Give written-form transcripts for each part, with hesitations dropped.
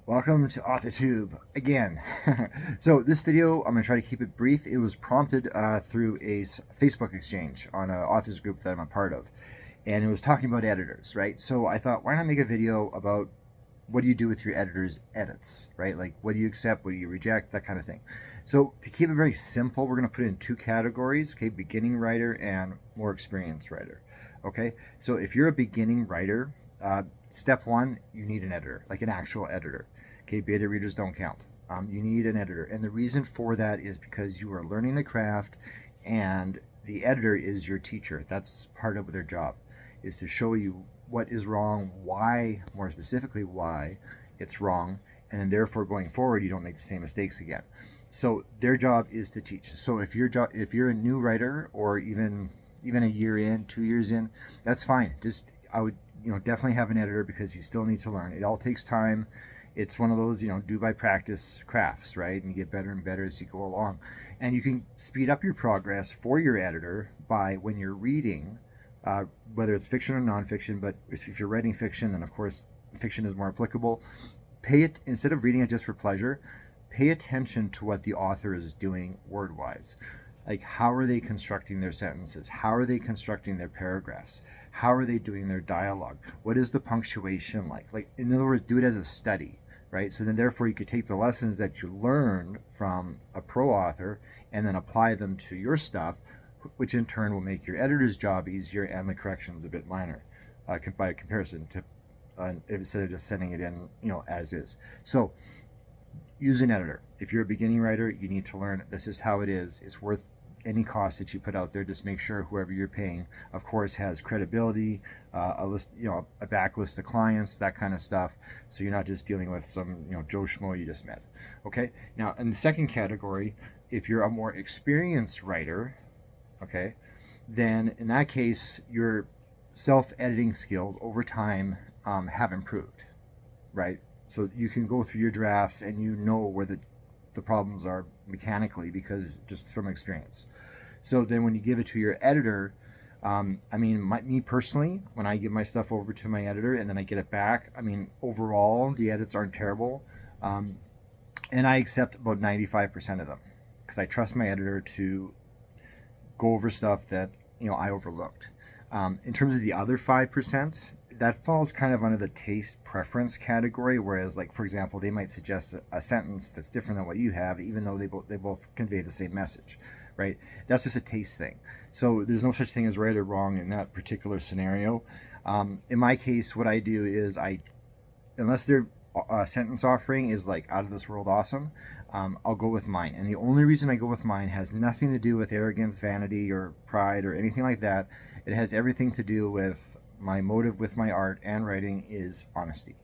Welcome to Authortube again. So this video, I'm going to try to keep it brief. It was prompted through a Facebook exchange on an authors group that I'm a part of. And it was talking about editors, right? So I thought, why not make a video about what do you do with your editor's edits, right? Like what do you accept, what do you reject, that kind of thing. So to keep it very simple, we're going to put it in two categories, okay? Beginning writer and more experienced writer, okay? So if you're a beginning writer, step one, you need an editor, like an actual editor. Okay, beta readers don't count. You need an editor. And the reason for that is because you are learning the craft and the editor is your teacher. That's part of their job, is to show you what is wrong, why, more specifically, why it's wrong, and then therefore going forward, you don't make the same mistakes again. So their job is to teach. So if you're a new writer or even a year in, 2 years in, that's fine. I would definitely have an editor because you still need to learn. It all takes time. It's one of those, do by practice crafts, right? And you get better and better as you go along. And you can speed up your progress for your editor by when you're reading, whether it's fiction or nonfiction, but if you're writing fiction, then of course fiction is more applicable. Instead of reading it just for pleasure, pay attention to what the author is doing word-wise. Like, how are they constructing their sentences? How are they constructing their paragraphs? How are they doing their dialogue? What is the punctuation like? Like, in other words, do it as a study, right? So then therefore you could take the lessons that you learn from a pro author and then apply them to your stuff, which in turn will make your editor's job easier and the corrections a bit minor by comparison to instead of just sending it in, as is. So use an editor. If you're a beginning writer, you need to learn this is how it is. It's worth any cost that you put out there. Just make sure whoever you're paying, of course, has credibility, a list, a backlist of clients, that kind of stuff. So you're not just dealing with some, Joe Schmo you just met. Okay. Now, in the second category, if you're a more experienced writer, okay, then in that case, your self-editing skills over time have improved, right? So you can go through your drafts and where the problems are mechanically because just from experience. So then when you give it to your editor, me personally, when I give my stuff over to my editor and then I get it back, overall the edits aren't terrible. And I accept about 95% of them because I trust my editor to go over stuff that, I overlooked. In terms of the other 5%, that falls kind of under the taste preference category, whereas, like, for example, they might suggest a sentence that's different than what you have, even though they both convey the same message, right? That's just a taste thing. So there's no such thing as right or wrong in that particular scenario. In my case, what I do is unless their sentence offering is like out of this world awesome, I'll go with mine. And the only reason I go with mine has nothing to do with arrogance, vanity, or pride, or anything like that. It has everything to do with my motive with my art and writing is honesty.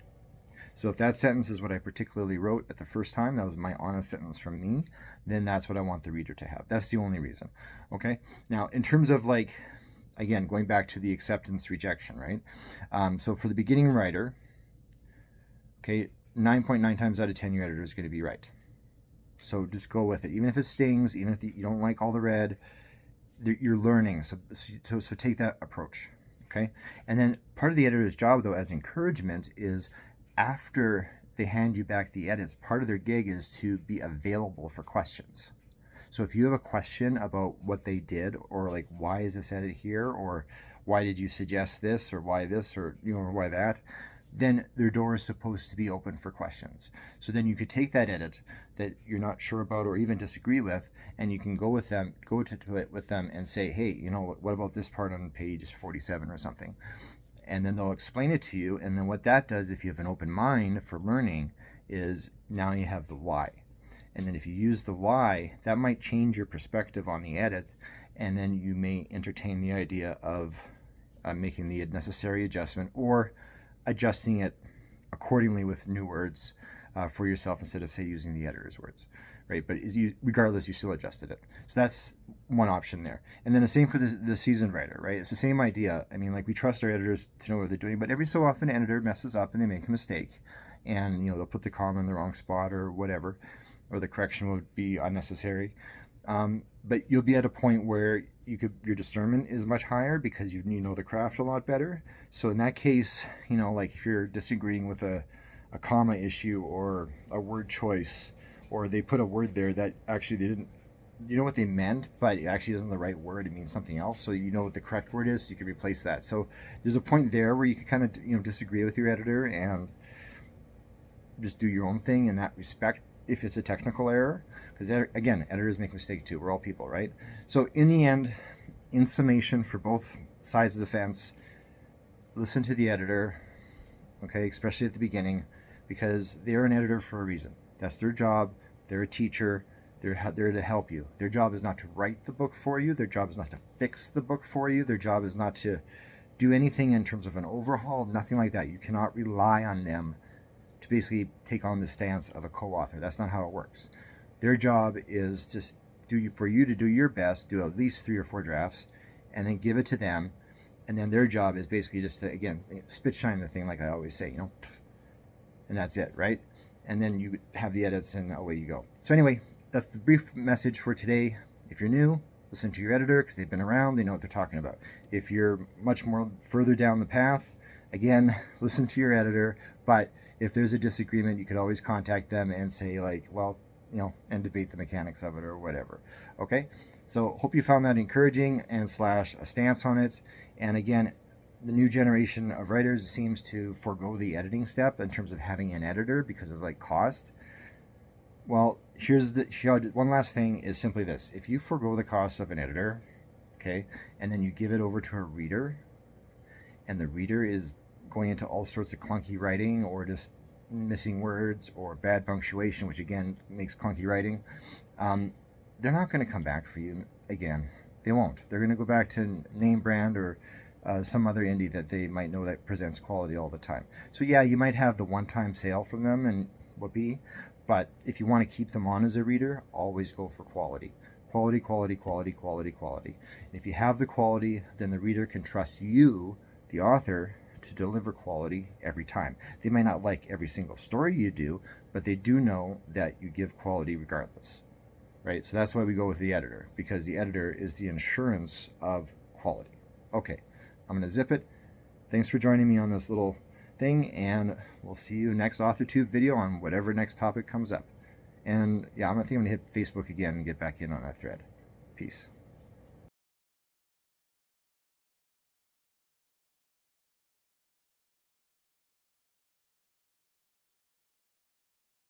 So if that sentence is what I particularly wrote at the first time, that was my honest sentence from me, then that's what I want the reader to have. That's the only reason. Okay. Now, in terms of, like, again, going back to the acceptance rejection, right? So for the beginning writer, okay, 9.9 times out of 10, your editor is going to be right. So just go with it. Even if it stings, even if you don't like all the red, you're learning. So take that approach. Okay. And then part of the editor's job, though, as encouragement, is after they hand you back the edits, part of their gig is to be available for questions. So if you have a question about what they did, or like, why is this edit here, or why did you suggest this, or why this, or or why that, then their door is supposed to be open for questions. So then you could take that edit that you're not sure about or even disagree with, and you can go to it with them and say, hey, what about this part on page 47 or something? And then they'll explain it to you. And then what that does, if you have an open mind for learning, is now you have the why. And then if you use the why, that might change your perspective on the edit. And then you may entertain the idea of making the necessary adjustment or adjusting it accordingly with new words for yourself instead of, say, using the editor's words, right? But regardless, you still adjusted it. So that's one option there. And then the same for the seasoned writer, right? It's the same idea. Like, we trust our editors to know what they're doing, but every so often an editor messes up and they make a mistake. And, they'll put the comma in the wrong spot or whatever, or the correction would be unnecessary. But you'll be at a point where your discernment is much higher because you know the craft a lot better. So in that case, like if you're disagreeing with a a comma issue or a word choice, or they put a word there that actually they didn't, you know what they meant, but it actually isn't the right word. It means something else. So you know what the correct word is, so you can replace that. So there's a point there where you can kind of disagree with your editor and just do your own thing in that respect if it's a technical error, because again, editors make mistakes too. We're all people, right? So in the end, in summation, for both sides of the fence, listen to the editor, okay, especially at the beginning, because they're an editor for a reason. That's their job. They're a teacher. They're there to help you. Their job is not to write the book for you. Their job is not to fix the book for you. Their job is not to do anything in terms of an overhaul, nothing like that. You cannot rely on them to basically take on the stance of a co-author. That's not how it works. Their job is just for you to do your best, do at least 3 or 4 drafts, and then give it to them. And then their job is basically just to, again, spit shine the thing, like I always say, and that's it, right? And then you have the edits and away you go. So anyway, that's the brief message for today. If you're new, listen to your editor, because they've been around, they know what they're talking about. If you're much more further down the path, again, listen to your editor. But if there's a disagreement, you could always contact them and say, like, well, and debate the mechanics of it or whatever. Okay? So hope you found that encouraging and / a stance on it. And again, the new generation of writers seems to forego the editing step in terms of having an editor because of like cost. Well, here's one last thing is simply this. If you forego the cost of an editor, okay, and then you give it over to a reader, and the reader is going into all sorts of clunky writing or just missing words or bad punctuation, which again makes clunky writing, they're not going to come back for you again. They won't. They're going to go back to name brand or some other indie that they might know that presents quality all the time. So yeah, you might have the one-time sale from them and whoopee, but if you want to keep them on as a reader, always go for quality. Quality, quality, quality, quality, quality. And if you have the quality, then the reader can trust you, the author, to deliver quality every time. They might not like every single story you do, but they do know that you give quality regardless, right? So that's why we go with the editor, because the editor is the insurance of quality. Okay, I'm going to zip it. Thanks for joining me on this little thing, and we'll see you next Authortube video on whatever next topic comes up. And yeah, I think I'm going to hit Facebook again and get back in on that thread. Peace.